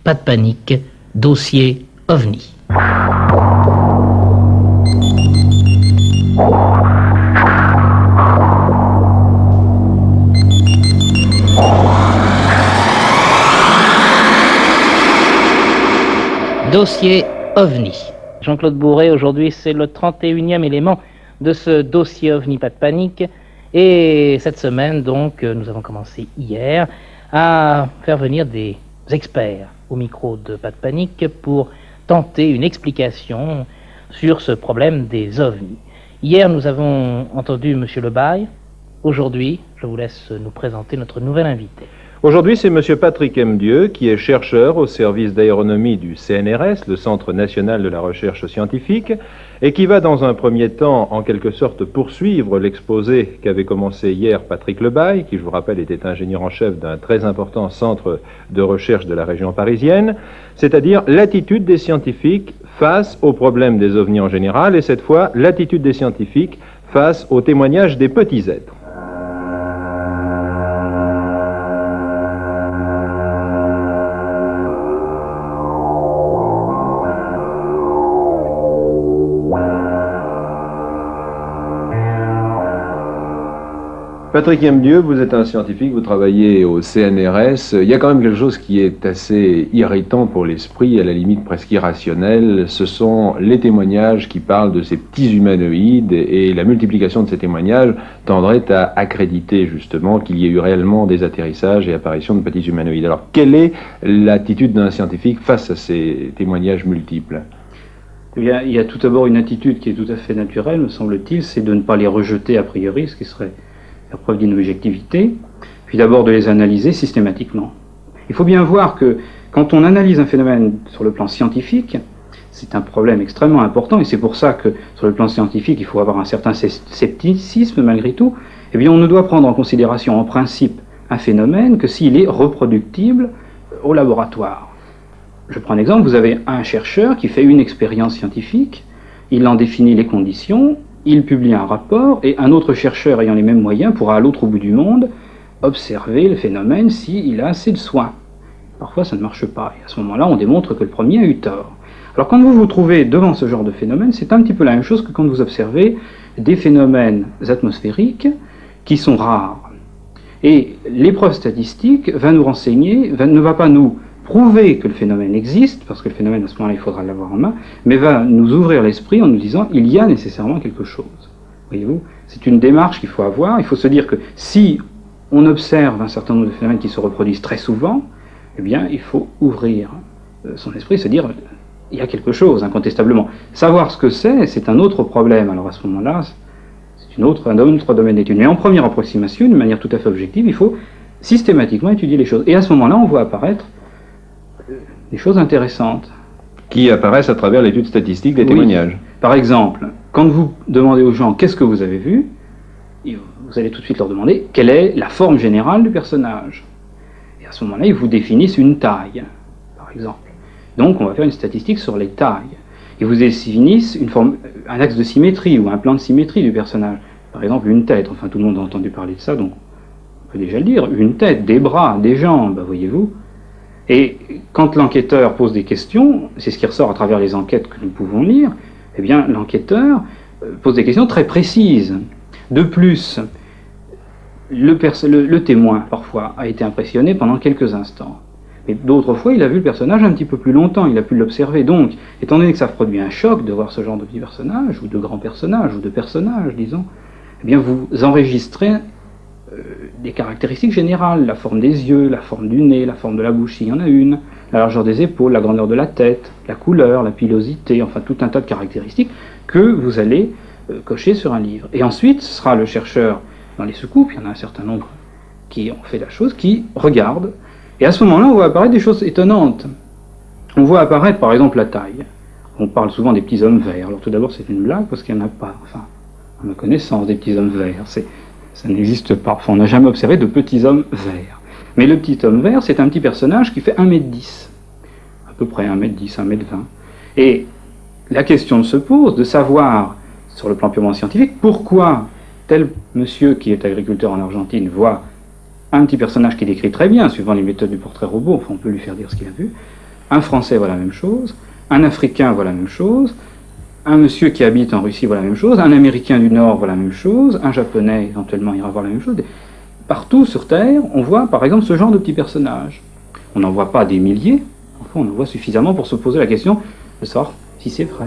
Pas de panique, dossier OVNI. Dossier OVNI. Jean-Claude Bourret, aujourd'hui c'est le 31e élément de ce dossier OVNI, pas de panique. Et cette semaine, donc, nous avons commencé hier à faire venir des experts au micro de Pas de panique pour tenter une explication sur ce problème des OVNI. Hier, nous avons entendu M. Lebaille. Aujourd'hui, je vous laisse nous présenter notre nouvel invité. Aujourd'hui, c'est M. Patrick Mdieu, qui est chercheur au service d'aéronomie du CNRS, le Centre national de la recherche scientifique, et qui va dans un premier temps, en quelque sorte, poursuivre l'exposé qu'avait commencé hier Patrick Lebaille, qui, je vous rappelle, était ingénieur en chef d'un très important centre de recherche de la région parisienne, c'est-à-dire l'attitude des scientifiques face aux problèmes des ovnis en général, et cette fois, l'attitude des scientifiques face aux témoignages des petits êtres. Patrick Mdieu, vous êtes un scientifique, vous travaillez au CNRS. Il y a quand même quelque chose qui est assez irritant pour l'esprit, à la limite presque irrationnel. Ce sont les témoignages qui parlent de ces petits humanoïdes, et la multiplication de ces témoignages tendrait à accréditer justement qu'il y ait eu réellement des atterrissages et apparitions de petits humanoïdes. Alors, quelle est l'attitude d'un scientifique face à ces témoignages multiples ? Eh bien, il y a tout d'abord une attitude qui est tout à fait naturelle, me semble-t-il, c'est de ne pas les rejeter a priori, ce qui serait faire preuve d'une objectivité, puis d'abord de les analyser systématiquement. Il faut bien voir que quand on analyse un phénomène sur le plan scientifique, c'est un problème extrêmement important, et c'est pour ça que sur le plan scientifique, il faut avoir un certain scepticisme malgré tout. Eh bien, on ne doit prendre en considération en principe un phénomène que s'il est reproductible au laboratoire. Je prends un exemple, vous avez un chercheur qui fait une expérience scientifique, il en définit les conditions, il publie un rapport, et un autre chercheur ayant les mêmes moyens pourra à l'autre bout du monde observer le phénomène s'il a assez de soins. Parfois ça ne marche pas, et à ce moment-là on démontre que le premier a eu tort. Alors quand vous vous trouvez devant ce genre de phénomène, c'est un petit peu la même chose que quand vous observez des phénomènes atmosphériques qui sont rares. Et l'épreuve statistique va nous renseigner, ne va pas nous prouver que le phénomène existe, parce que le phénomène à ce moment-là il faudra l'avoir en main, mais va nous ouvrir l'esprit en nous disant il y a nécessairement quelque chose. Voyez-vous, c'est une démarche qu'il faut avoir. Il faut se dire que si on observe un certain nombre de phénomènes qui se reproduisent très souvent, eh bien il faut ouvrir son esprit, se dire il y a quelque chose incontestablement. Savoir ce que c'est un autre problème. Alors à ce moment-là, c'est un autre domaine d'étude. Mais en première approximation, d'une manière tout à fait objective, il faut systématiquement étudier les choses. Et à ce moment-là, on voit apparaître des choses intéressantes. Qui apparaissent à travers l'étude statistique des témoignages. Par exemple, quand vous demandez aux gens qu'est-ce que vous avez vu, vous allez tout de suite leur demander quelle est la forme générale du personnage. Et à ce moment-là, ils vous définissent une taille, par exemple. Donc on va faire une statistique sur les tailles. Ils vous définissent un axe de symétrie ou un plan de symétrie du personnage. Par exemple, une tête. Enfin, tout le monde a entendu parler de ça, donc on peut déjà le dire. Une tête, des bras, des jambes, voyez-vous. Et quand l'enquêteur pose des questions, c'est ce qui ressort à travers les enquêtes que nous pouvons lire, eh bien l'enquêteur pose des questions très précises. De plus, le témoin, parfois, a été impressionné pendant quelques instants. Mais d'autres fois, il a vu le personnage un petit peu plus longtemps, il a pu l'observer. Donc, étant donné que ça produit un choc de voir ce genre de petits personnages, ou de grands personnages, ou de personnages, disons, eh bien vous enregistrez des caractéristiques générales, la forme des yeux, la forme du nez, la forme de la bouche s'il y en a une, la largeur des épaules, la grandeur de la tête, la couleur, la pilosité, enfin tout un tas de caractéristiques que vous allez cocher sur un livre. Et ensuite, ce sera le chercheur dans les soucoupes, il y en a un certain nombre qui ont fait la chose, qui regarde, et à ce moment-là, on voit apparaître des choses étonnantes. On voit apparaître par exemple la taille. On parle souvent des petits hommes verts. Alors tout d'abord, c'est une blague parce qu'il n'y en a pas, enfin, à ma connaissance, des petits hommes verts. Ça n'existe pas. Enfin, on n'a jamais observé de petits hommes verts. Mais le petit homme vert, c'est un petit personnage qui fait 1m10. À peu près 1m10, 1m20. Et la question se pose de savoir, sur le plan purement scientifique, pourquoi tel monsieur qui est agriculteur en Argentine voit un petit personnage qui décrit très bien, suivant les méthodes du portrait robot, enfin on peut lui faire dire ce qu'il a vu, Un Français voit la même chose, un Africain voit la même chose, un monsieur qui habite en Russie voit la même chose, un Américain du Nord voit la même chose, un Japonais éventuellement ira voir la même chose. Partout sur Terre, on voit par exemple ce genre de petits personnages. On n'en voit pas des milliers, enfin on en voit suffisamment pour se poser la question de savoir si c'est vrai.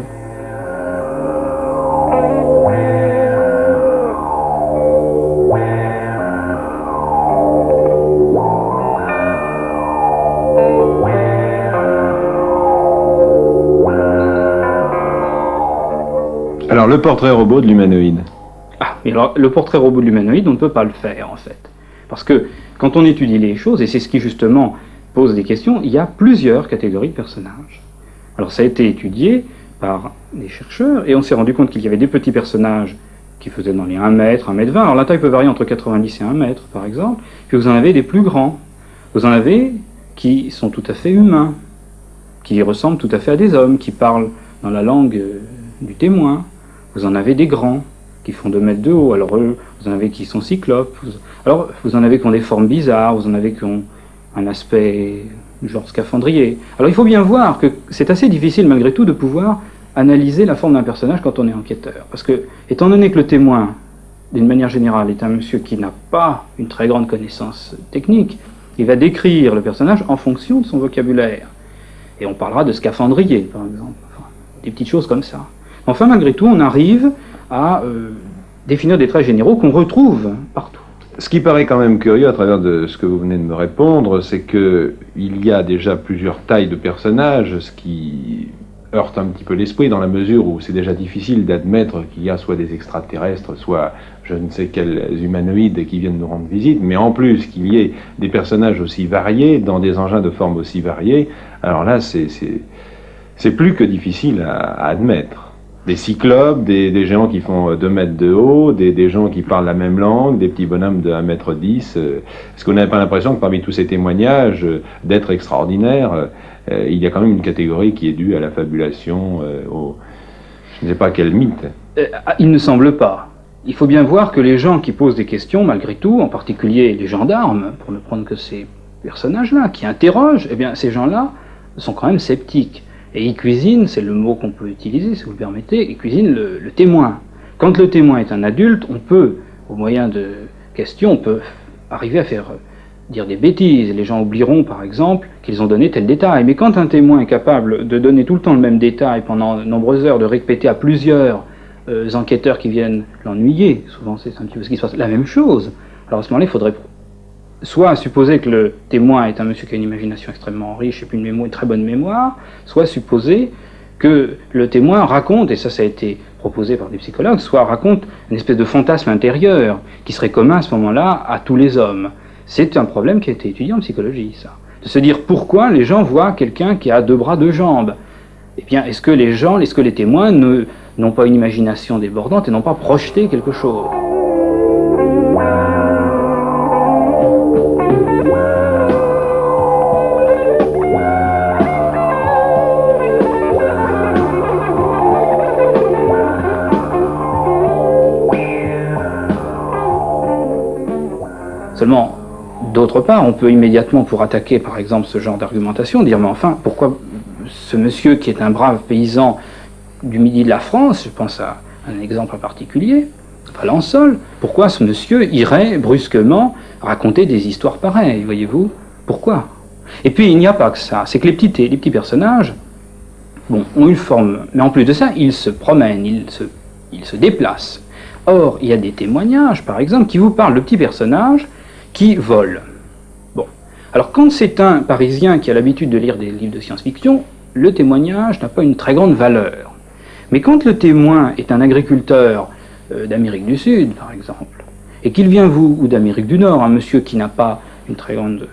Alors, le portrait robot de l'humanoïde. Ah, mais alors, le portrait robot de l'humanoïde, on ne peut pas le faire, en fait. Parce que, quand on étudie les choses, et c'est ce qui, justement, pose des questions, il y a plusieurs catégories de personnages. Alors, ça a été étudié par des chercheurs, et on s'est rendu compte qu'il y avait des petits personnages qui faisaient dans les 1 mètre, 1 mètre 20. Alors, la taille peut varier entre 90 et 1 mètre, par exemple. Puis, vous en avez des plus grands. Vous en avez qui sont tout à fait humains, qui ressemblent tout à fait à des hommes, qui parlent dans la langue du témoin. Vous en avez des grands, qui font 2 mètres de haut, alors eux, vous en avez qui sont cyclopes, alors vous en avez qui ont des formes bizarres, vous en avez qui ont un aspect genre scaphandrier. Alors il faut bien voir que c'est assez difficile malgré tout de pouvoir analyser la forme d'un personnage quand on est enquêteur, parce que, étant donné que le témoin, d'une manière générale, est un monsieur qui n'a pas une très grande connaissance technique, il va décrire le personnage en fonction de son vocabulaire. Et on parlera de scaphandrier, par exemple, enfin, des petites choses comme ça. Enfin, malgré tout, on arrive à définir des traits généraux qu'on retrouve partout. Ce qui paraît quand même curieux à travers de ce que vous venez de me répondre, c'est qu'il y a déjà plusieurs tailles de personnages, ce qui heurte un petit peu l'esprit dans la mesure où c'est déjà difficile d'admettre qu'il y a soit des extraterrestres, soit je ne sais quels humanoïdes qui viennent nous rendre visite, mais en plus qu'il y ait des personnages aussi variés, dans des engins de forme aussi variés, alors là c'est plus que difficile à admettre. Des cyclopes, des géants qui font 2 mètres de haut, des gens qui parlent la même langue, des petits bonhommes de 1 mètre 10. Est-ce qu'on n'avait pas l'impression que parmi tous ces témoignages d'êtres extraordinaires, il y a quand même une catégorie qui est due à la fabulation, je ne sais pas quel mythe. Il ne semble pas. Il faut bien voir que les gens qui posent des questions, malgré tout, en particulier les gendarmes, pour ne prendre que ces personnages-là, qui interrogent, eh bien ces gens-là sont quand même sceptiques. Et ils cuisinent, c'est le mot qu'on peut utiliser, si vous le permettez, ils cuisinent le témoin. Quand le témoin est un adulte, on peut, au moyen de questions, on peut arriver à faire dire des bêtises. Les gens oublieront, par exemple, qu'ils ont donné tel détail. Mais quand un témoin est capable de donner tout le temps le même détail pendant de nombreuses heures, de répéter à plusieurs enquêteurs qui viennent l'ennuyer, souvent c'est un petit peu ce qui se passe, la même chose, alors à ce moment-là, il faudrait soit supposer que le témoin est un monsieur qui a une imagination extrêmement riche et puis une très bonne mémoire, soit supposer que le témoin raconte, et ça a été proposé par des psychologues, soit raconte une espèce de fantasme intérieur qui serait commun à ce moment-là à tous les hommes. C'est un problème qui a été étudié en psychologie, ça. De se dire pourquoi les gens voient quelqu'un qui a 2 bras, 2 jambes. Eh bien, est-ce que les témoins n'ont pas une imagination débordante et n'ont pas projeté quelque chose ? Seulement, d'autre part, on peut immédiatement, pour attaquer par exemple ce genre d'argumentation, dire mais enfin, pourquoi ce monsieur qui est un brave paysan du midi de la France, je pense à un exemple en particulier, Valençol, pourquoi ce monsieur irait brusquement raconter des histoires pareilles, voyez-vous? Pourquoi? Et puis il n'y a pas que ça, c'est que les petits personnages, bon, ont une forme, mais en plus de ça, ils se promènent, ils se déplacent. Or, il y a des témoignages, par exemple, qui vous parlent de petits personnages qui volent. Bon. Alors, quand c'est un Parisien qui a l'habitude de lire des livres de science-fiction, le témoignage n'a pas une très grande valeur. Mais quand le témoin est un agriculteur d'Amérique du Sud, par exemple, et qu'il vient ou d'Amérique du Nord, un monsieur qui n'a pas une très grande...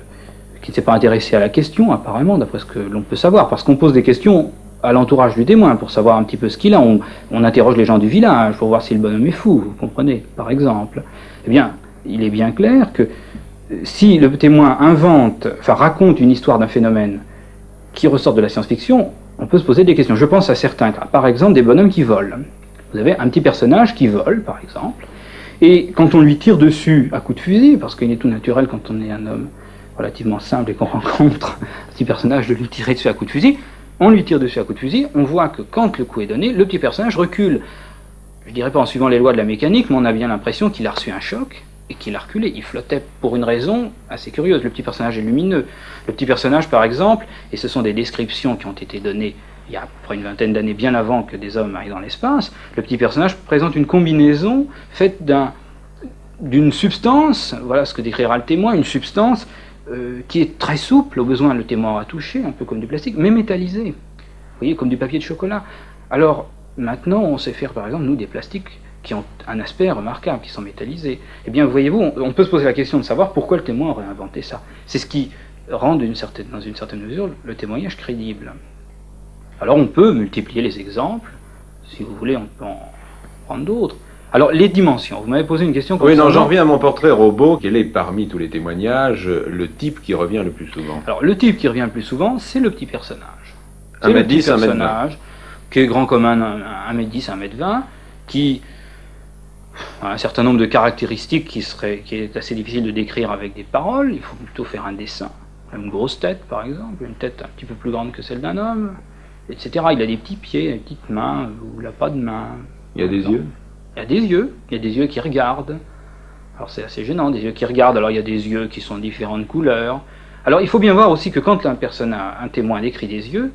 qui ne s'est pas intéressé à la question, apparemment, d'après ce que l'on peut savoir, parce qu'on pose des questions à l'entourage du témoin pour savoir un petit peu ce qu'il a. On interroge les gens du village pour voir si le bonhomme est fou, vous comprenez, par exemple. Eh bien, il est bien clair que si le témoin raconte une histoire d'un phénomène qui ressort de la science-fiction, on peut se poser des questions. Je pense à certains cas, par exemple des bonhommes qui volent. Vous avez un petit personnage qui vole, par exemple, et quand on lui tire dessus à coups de fusil, parce qu'il est tout naturel quand on est un homme relativement simple et qu'on rencontre un petit personnage de lui tirer dessus à coups de fusil. On lui tire dessus à coups de fusil, on voit que quand le coup est donné, le petit personnage recule. Je dirais pas en suivant les lois de la mécanique, mais on a bien l'impression qu'il a reçu un choc et qu'il a reculé. Il flottait pour une raison assez curieuse. Le petit personnage est lumineux. Le petit personnage, par exemple, et ce sont des descriptions qui ont été données il y a à peu près une vingtaine d'années, bien avant que des hommes aillent dans l'espace, le petit personnage présente une combinaison faite d'une substance, voilà ce que décrira le témoin, une substance qui est très souple, au besoin le témoin aura touché, un peu comme du plastique, mais métallisé, vous voyez, comme du papier de chocolat. Alors, maintenant, on sait faire, par exemple, nous, des plastiques qui ont un aspect remarquable, qui sont métallisés. Eh bien, voyez-vous, on peut se poser la question de savoir pourquoi le témoin aurait inventé ça. C'est ce qui rend, dans une certaine mesure, le témoignage crédible. Alors, on peut multiplier les exemples. Si vous voulez, on peut en prendre d'autres. Alors, les dimensions. Vous m'avez posé une question. Oui, non, j'en reviens à mon portrait robot. Quel est, parmi tous les témoignages, le type qui revient le plus souvent? Alors, le type qui revient le plus souvent, c'est le petit personnage. C'est le petit personnage qui est grand comme un 1m10, 1m20, qui a un certain nombre de caractéristiques qui est assez difficile de décrire avec des paroles. Il faut plutôt faire un dessin. Une grosse tête, par exemple, une tête un petit peu plus grande que celle d'un homme, etc. Il a des petits pieds, des petites mains, ou il n'a pas de main. Il y a des yeux? Il y a des yeux qui regardent. Alors c'est assez gênant, des yeux qui regardent. Alors il y a des yeux qui sont de différentes couleurs. Alors il faut bien voir aussi que quand un témoin décrit des yeux,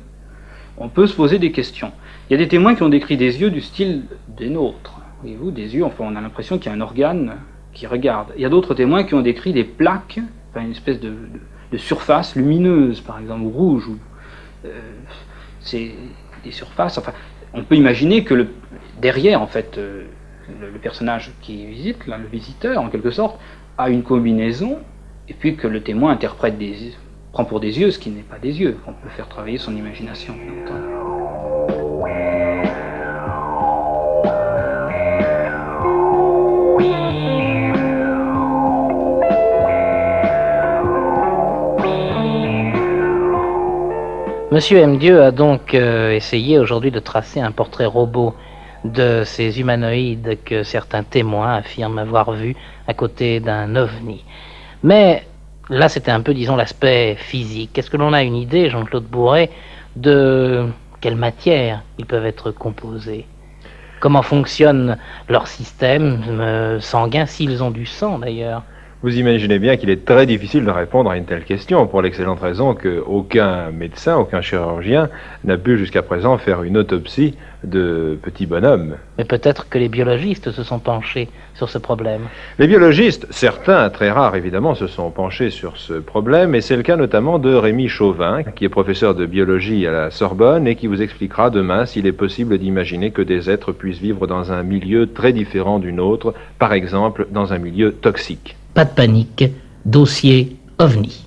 on peut se poser des questions. Il y a des témoins qui ont décrit des yeux du style des nôtres. Voyez-vous, des yeux, enfin, on a l'impression qu'il y a un organe qui regarde. Il y a d'autres témoins qui ont décrit des plaques, enfin une espèce de surface lumineuse, par exemple, ou rouge. C'est des surfaces. Enfin, on peut imaginer que derrière, en fait, le personnage qui visite, là, le visiteur, en quelque sorte, a une combinaison, et puis que le témoin prend pour des yeux ce qui n'est pas des yeux. On peut faire travailler son imagination, bien entendu. Monsieur M. Dieu a donc essayé aujourd'hui de tracer un portrait robot de ces humanoïdes que certains témoins affirment avoir vus à côté d'un ovni. Mais là, c'était un peu, disons, l'aspect physique. Est-ce que l'on a une idée, Jean-Claude Bourret, de quelle matière ils peuvent être composés? Comment fonctionne leur système sanguin, s'ils ont du sang d'ailleurs? Vous imaginez bien qu'il est très difficile de répondre à une telle question, pour l'excellente raison qu'aucun médecin, aucun chirurgien n'a pu jusqu'à présent faire une autopsie de petits bonhommes. Mais peut-être que les biologistes se sont penchés sur ce problème. Les biologistes, certains, très rares évidemment, se sont penchés sur ce problème, et c'est le cas notamment de Rémi Chauvin, qui est professeur de biologie à la Sorbonne et qui vous expliquera demain s'il est possible d'imaginer que des êtres puissent vivre dans un milieu très différent du nôtre, par exemple dans un milieu toxique. Pas de panique, dossier OVNI.